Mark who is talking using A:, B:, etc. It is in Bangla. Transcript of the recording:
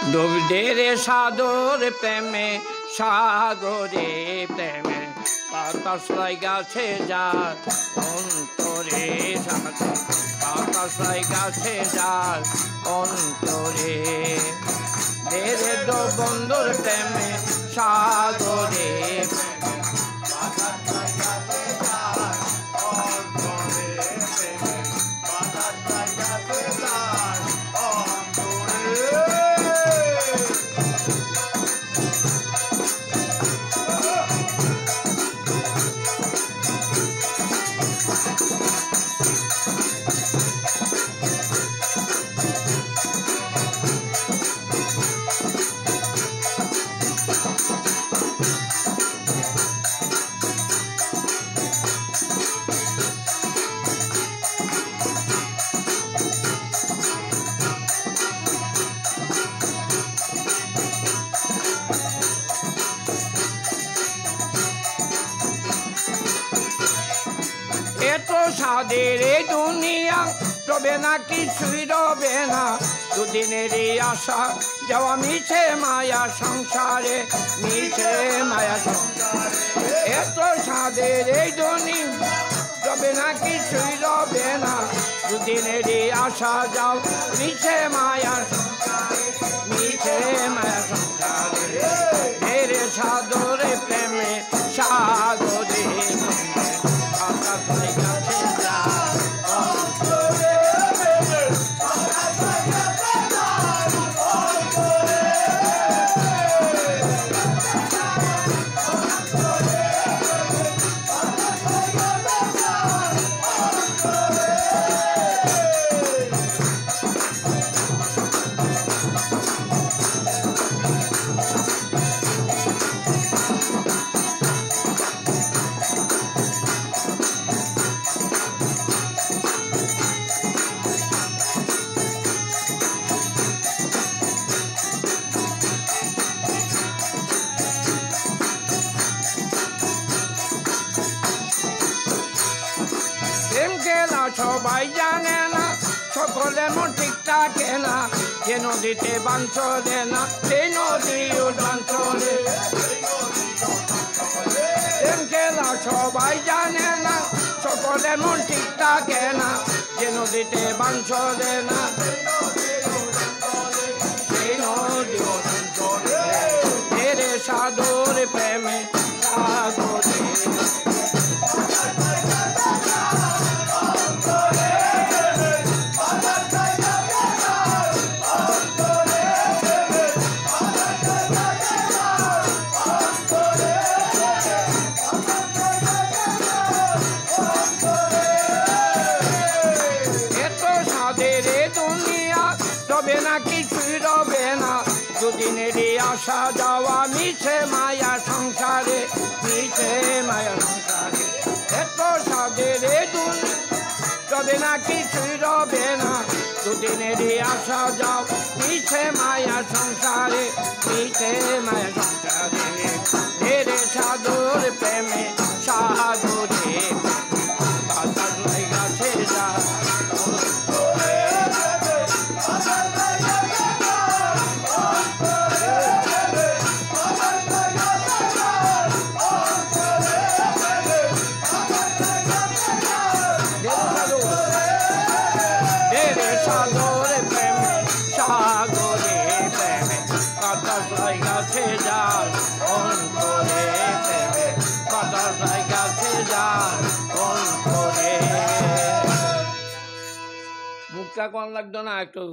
A: ডুবডেরে সাদর প্রেমে সাগরে প্রেমে বাতাসলাই গাছে যার অন্তরে সাথে বাতাসলাই গাছে যার অন্তরে দেরে দো বন্ধুর প্রেমে সাগরে এত সাদের এই দুনিয়া রবে না কিছুই রবে না দুদিনেরই আশা যাওয়া মিছে মায়া সংসারে মিছে মায়া সংসারে এত সাদের এই দুনিয়া রবে না কিছুই রবে না দুদিনেরই আশা যাও মিছে মায়া সংসারে মিছে মায়া সংসারে ঢেরে সাদরে প্রেমে সাগরে সবাই জানে না সকলে মন ঠিক থাকে না যে নদীতে বান চলে না সেই নদীও বান চলে খেলা সবাই জানে না সকলে মন ঠিক থাকে না যে নদীতে বান চলে না সেই নদীও বান চলে ঢেরে সাদর প্রেমে সাগরে রবে না কিছুই রবে না দুদিনেরই আসা যাওয়া মিছে মায়া সংসারে মিছে মায়া সংসারে এত সাদের দুনিয়া রবে না কিছুই রবে না দুদিনেরই আসা যাও মিছে মায়া সংসারে মিছে মায়া সংসারে ঢেরে সাদর প্রেমে সাগরে বাতাস গাছে যা সাগরে প্রেমে সাগরে প্রেমে বাতাসলাই গাছে যার অন্তরে প্রেমে বাতাসলাই গাছে যার অন্তরে মুখটা কোন লাগতো না একটু